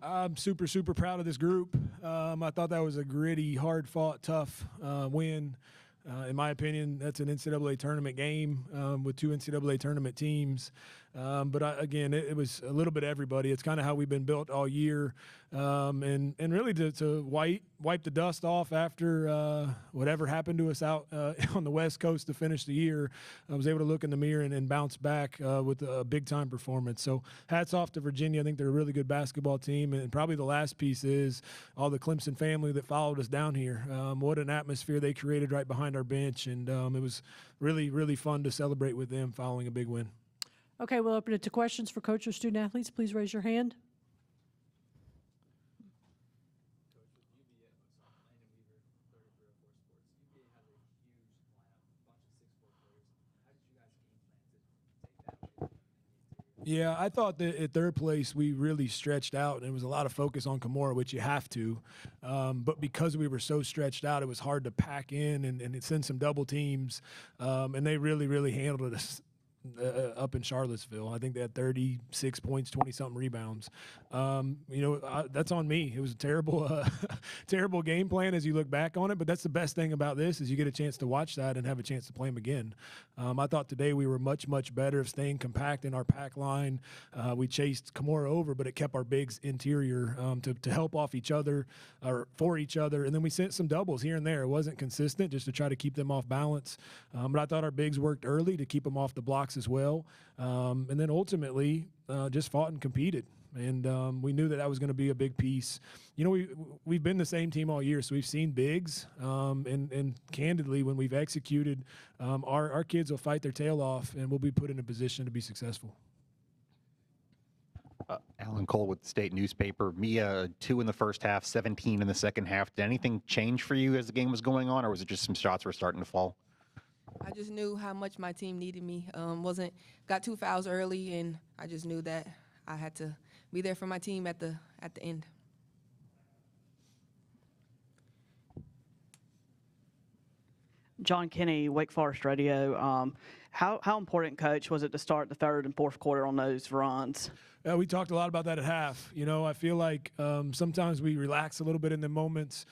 I'm super, super proud of this group. I thought that was a gritty, hard-fought, tough win. In my opinion, that's an NCAA tournament game with two NCAA tournament teams. Again, it was a little bit of everybody. It's kind of how we've been built all year. And really to wipe the dust off after whatever happened to us out on the West Coast to finish the year, I was able to look in the mirror and bounce back with a big-time performance. So hats off to Virginia. I think they're a really good basketball team. And probably the last piece is all the Clemson family that followed us down here. What an atmosphere they created right behind our bench. And it was really, really fun to celebrate with them following a big win. Okay, we'll open it to questions for coach or student athletes. Please raise your hand. Yeah, I thought that at third place we really stretched out, and it was a lot of focus on Kimura, which you have to. But because we were so stretched out, it was hard to pack in and send some double teams, and they really, really handled us up in Charlottesville. I think they had 36 points, 20-something rebounds. That's on me. It was a terrible, terrible game plan as you look back on it, but that's the best thing about this is you get a chance to watch that and have a chance to play them again. I thought today we were much, much better of staying compact in our pack line. We chased Kimura over, but it kept our bigs interior to help off each other or for each other, and then we sent some doubles here and there. It wasn't consistent just to try to keep them off balance, but I thought our bigs worked early to keep them off the blocks as well, and then ultimately just fought and competed, and we knew that was going to be a big piece. You know, we've been the same team all year, so we've seen bigs, and candidly, when we've executed, our kids will fight their tail off, and we'll be put in a position to be successful. Alan Cole with the State Newspaper. Mia, 2 in the first half, 17 in the second half. Did anything change for you as the game was going on, or was it just some shots were starting to fall? I just knew how much my team needed me. Got 2 fouls early, and I just knew that I had to be there for my team at the end. John Kinney, Wake Forest Radio. How important, Coach, was it to start the third and fourth quarter on those runs? We talked a lot about that at half. You know, I feel like sometimes we relax a little bit in the moments.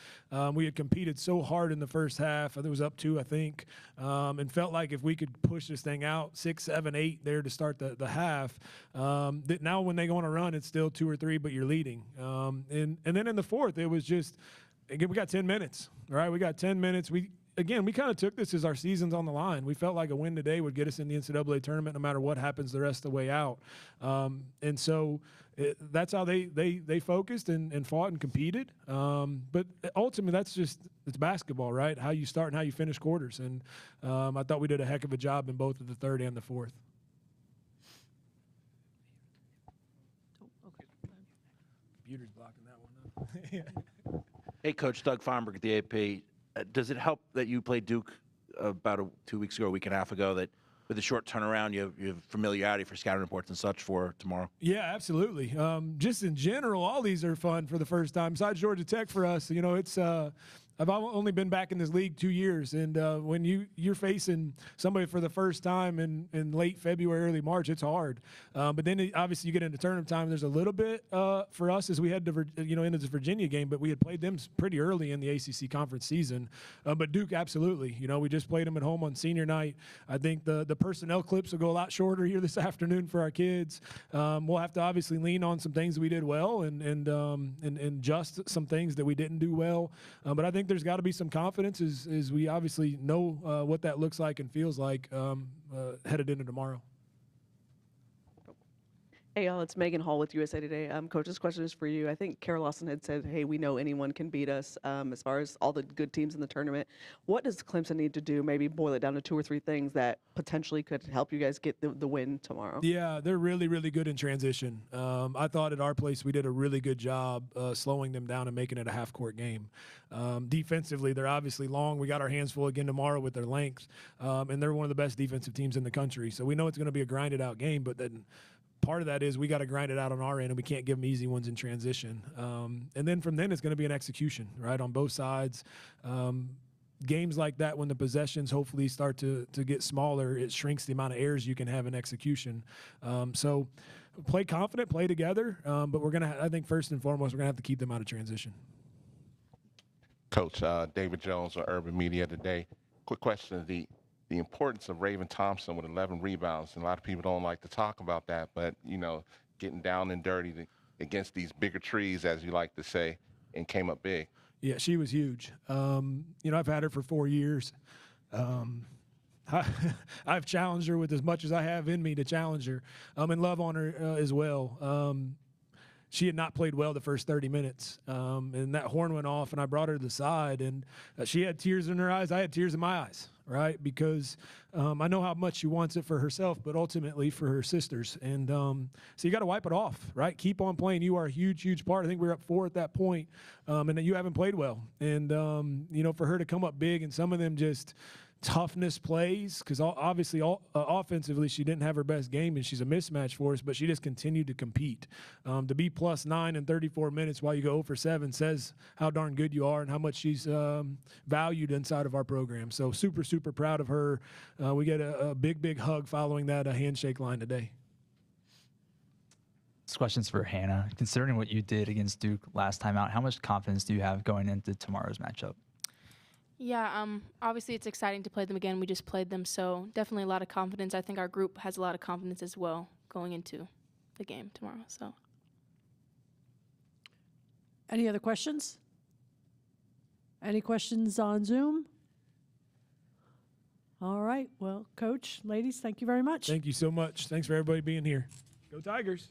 We had competed so hard in the first half. It was up 2, I think, and felt like if we could push this thing out 6, 7, 8 there to start the half, that now when they go on a run, it's still 2 or 3, but you're leading. And then in the fourth, it was just, again, we got 10 minutes, right? We got 10 minutes. We kind of took this as our season's on the line. We felt like a win today would get us in the NCAA tournament no matter what happens the rest of the way out. And so that's how they focused and fought and competed. But ultimately, it's basketball, right? How you start and how you finish quarters. And I thought we did a heck of a job in both of the third and the fourth. Computer's blocking that one up. Hey, Coach, Doug Feinberg at the AP. Does it help that you played Duke about 2 weeks ago, a week and a half ago, that with a short turnaround, you have familiarity for scouting reports and such for tomorrow? Yeah, absolutely. Just in general, all these are fun for the first time. Besides Georgia Tech for us, you know, it's I've only been back in this league 2 years, and when you're facing somebody for the first time in late February, early March, it's hard. But then obviously you get into tournament time. There's a little bit for us as we had to into this Virginia game, but we had played them pretty early in the ACC conference season. But Duke, absolutely. You know, we just played them at home on senior night. I think the personnel clips will go a lot shorter here this afternoon for our kids. We'll have to obviously lean on some things that we did well and just some things that we didn't do well. But I think there's got to be some confidence as we obviously know what that looks like and feels like headed into tomorrow. Hey, y'all, it's Megan Hall with USA Today. Coach, this question is for you. I think Kara Lawson had said, hey, we know anyone can beat us as far as all the good teams in the tournament. What does Clemson need to do? Maybe boil it down to 2 or 3 things that potentially could help you guys get the win tomorrow. Yeah, they're really, really good in transition. I thought at our place we did a really good job slowing them down and making it a half-court game. Defensively, they're obviously long. We got our hands full again tomorrow with their length, and they're one of the best defensive teams in the country. So we know it's going to be a grinded-out game, but then part of that is we got to grind it out on our end, and we can't give them easy ones in transition. And then from then, it's going to be an execution, right, on both sides. Games like that, when the possessions hopefully start to get smaller, it shrinks the amount of errors you can have in execution. So play confident, play together. But we're gonna. I think first and foremost, we're gonna have to keep them out of transition. Coach, David Jones on Urban Media Today. Quick question: the importance of Raven Thompson with 11 rebounds, and a lot of people don't like to talk about that, but getting down and dirty against these bigger trees, as you like to say, and came up big. Yeah, she was huge. I've had her for 4 years. I've challenged her with as much as I have in me to challenge her, and love on her as well. She had not played well the first 30 minutes, and that horn went off, and I brought her to the side, and she had tears in her eyes. I had tears in my eyes, right? Because I know how much she wants it for herself, but ultimately for her sisters. And so you got to wipe it off, right? Keep on playing. You are a huge, huge part. I think we were up 4 at that point, and you haven't played well. And, for her to come up big and some of them just toughness plays, because obviously offensively she didn't have her best game and she's a mismatch for us, but she just continued to compete. To be +9 in 34 minutes while you go 0 for 7 says how darn good you are and how much she's valued inside of our program. So super, super proud of her. We get a big, big hug following that handshake line today. This question's for Hannah. Considering what you did against Duke last time out, how much confidence do you have going into tomorrow's matchup? Yeah, obviously it's exciting to play them again. We just played them, so definitely a lot of confidence. I think our group has a lot of confidence as well going into the game tomorrow. So, Any other questions? Any questions on Zoom? All right. Well, Coach, ladies, thank you very much. Thank you so much. Thanks for everybody being here. Go Tigers.